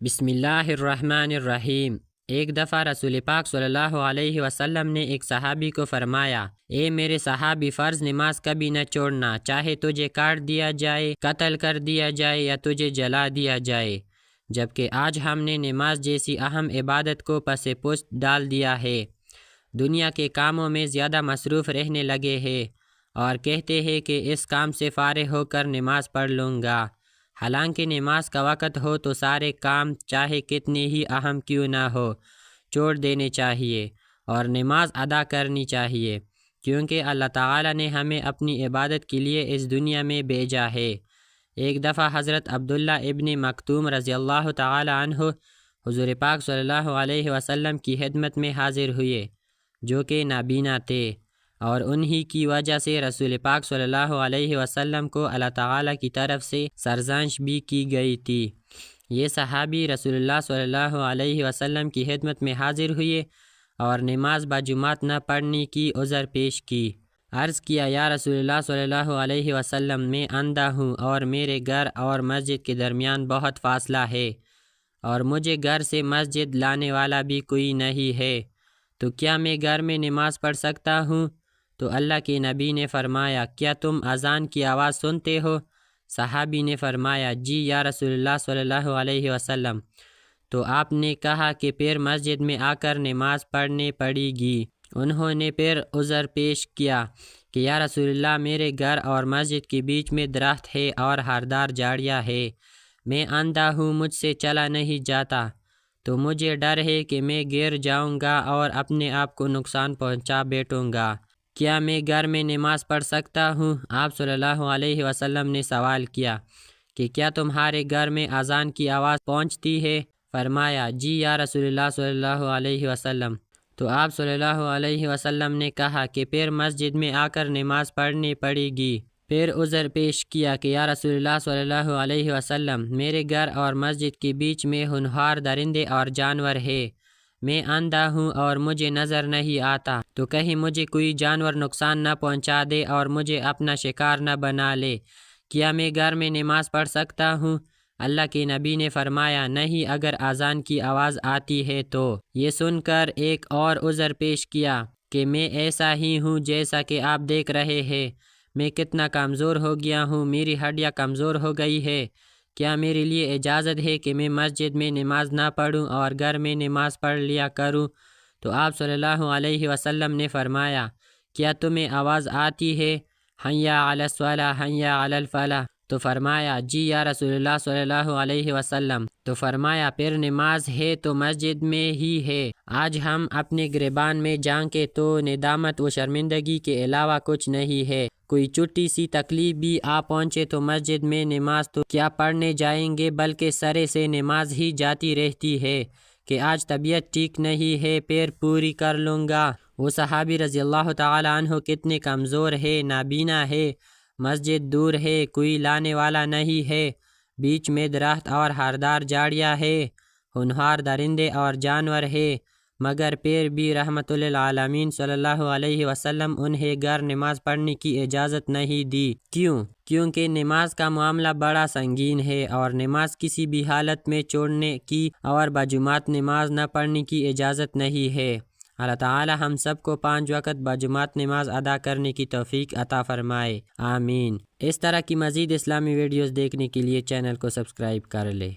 بسم اللہ الرحمن الرحیم۔ ایک دفعہ رسول پاک صلی اللہ علیہ وسلم نے ایک صحابی کو فرمایا، اے میرے صحابی، فرض نماز کبھی نہ چھوڑنا، چاہے تجھے کاٹ دیا جائے، قتل کر دیا جائے یا تجھے جلا دیا جائے۔ جبکہ آج ہم نے نماز جیسی اہم عبادت کو پس پشت ڈال دیا ہے، دنیا کے کاموں میں زیادہ مصروف رہنے لگے ہیں اور کہتے ہیں کہ اس کام سے فارغ ہو کر نماز پڑھ لوں گا، حالانکہ نماز کا وقت ہو تو سارے کام چاہے کتنے ہی اہم کیوں نہ ہو چھوڑ دینے چاہیے اور نماز ادا کرنی چاہیے، کیونکہ اللہ تعالی نے ہمیں اپنی عبادت کے لیے اس دنیا میں بھیجا ہے۔ ایک دفعہ حضرت عبداللہ ابن مکتوم رضی اللہ تعالی عنہ حضور پاک صلی اللہ علیہ وسلم کی خدمت میں حاضر ہوئے، جو کہ نابینا تھے، اور انہی کی وجہ سے رسول پاک صلی اللہ علیہ وسلم کو اللہ تعالی کی طرف سے سرزنش بھی کی گئی تھی۔ یہ صحابی رسول اللہ صلی اللہ علیہ وسلم کی خدمت میں حاضر ہوئے اور نماز بجماعت نہ پڑھنے کی عذر پیش کی۔ عرض کیا، یا رسول اللہ صلی اللہ علیہ وسلم، میں اندھا ہوں اور میرے گھر اور مسجد کے درمیان بہت فاصلہ ہے، اور مجھے گھر سے مسجد لانے والا بھی کوئی نہیں ہے، تو کیا میں گھر میں نماز پڑھ سکتا ہوں؟ تو اللہ کے نبی نے فرمایا، کیا تم اذان کی آواز سنتے ہو؟ صحابی نے فرمایا، جی یا رسول اللہ صلی اللہ علیہ وسلم۔ تو آپ نے کہا کہ پھر مسجد میں آ کر نماز پڑھنے پڑے گی۔ انہوں نے پھر عذر پیش کیا کہ یا رسول اللہ، میرے گھر اور مسجد کے بیچ میں درخت ہے اور ہردار جھاڑیاں ہے، میں اندھا ہوں، مجھ سے چلا نہیں جاتا، تو مجھے ڈر ہے کہ میں گر جاؤں گا اور اپنے آپ کو نقصان پہنچا بیٹھوں گا، کیا میں گھر میں نماز پڑھ سکتا ہوں؟ آپ صلی اللہ علیہ وسلم نے سوال کیا کہ کیا تمہارے گھر میں اذان کی آواز پہنچتی ہے؟ فرمایا، جی یا رسول اللہ صلی اللہ علیہ وسلم۔ تو آپ صلی اللہ علیہ وسلم نے کہا کہ پھر مسجد میں آ کر نماز پڑھنی پڑے گی۔ پھر عذر پیش کیا کہ یا رسول اللہ صلی اللہ علیہ وسلم، میرے گھر اور مسجد کے بیچ میں ہونہار درندے اور جانور ہے، میں اندھا ہوں اور مجھے نظر نہیں آتا، تو کہیں مجھے کوئی جانور نقصان نہ پہنچا دے اور مجھے اپنا شکار نہ بنا لے، کیا میں گھر میں نماز پڑھ سکتا ہوں؟ اللہ کے نبی نے فرمایا، نہیں، اگر اذان کی آواز آتی ہے تو۔ یہ سن کر ایک اور عذر پیش کیا کہ میں ایسا ہی ہوں جیسا کہ آپ دیکھ رہے ہیں، میں کتنا کمزور ہو گیا ہوں، میری ہڈیاں کمزور ہو گئی ہے، کیا میرے لیے اجازت ہے کہ میں مسجد میں نماز نہ پڑھوں اور گھر میں نماز پڑھ لیا کروں؟ تو آپ صلی اللہ علیہ وسلم نے فرمایا، کیا تمہیں آواز آتی ہے، حیا علی الصلاۃ، حیا علی الفلاح؟ تو فرمایا، جی یا رسول اللہ صلی اللہ علیہ وسلم۔ تو فرمایا، پھر نماز ہے تو مسجد میں ہی ہے۔ آج ہم اپنے گریبان میں جھانکیں تو ندامت و شرمندگی کے علاوہ کچھ نہیں ہے، کوئی چھوٹی سی تکلیف بھی آ پہنچے تو مسجد میں نماز تو کیا پڑھنے جائیں گے، بلکہ سرے سے نماز ہی جاتی رہتی ہے کہ آج طبیعت ٹھیک نہیں ہے، پھر پوری کر لوں گا۔ وہ صحابی رضی اللہ تعالی عنہ کتنے کمزور ہے، نابینا ہے، مسجد دور ہے، کوئی لانے والا نہیں ہے، بیچ میں درخت اور ہردار جھاڑیاں ہے، ہونہار درندے اور جانور ہے، مگر پھر بھی رحمت للعالمین صلی اللہ علیہ وسلم انہیں گھر نماز پڑھنے کی اجازت نہیں دی۔ کیوں؟ کیونکہ نماز کا معاملہ بڑا سنگین ہے اور نماز کسی بھی حالت میں چھوڑنے کی اور بجماعت نماز نہ پڑھنے کی اجازت نہیں ہے۔ اللہ تعالی ہم سب کو 5 وقت بجماعت نماز ادا کرنے کی توفیق عطا فرمائے، آمین۔ اس طرح کی مزید اسلامی ویڈیوز دیکھنے کے لیے چینل کو سبسکرائب کر لے۔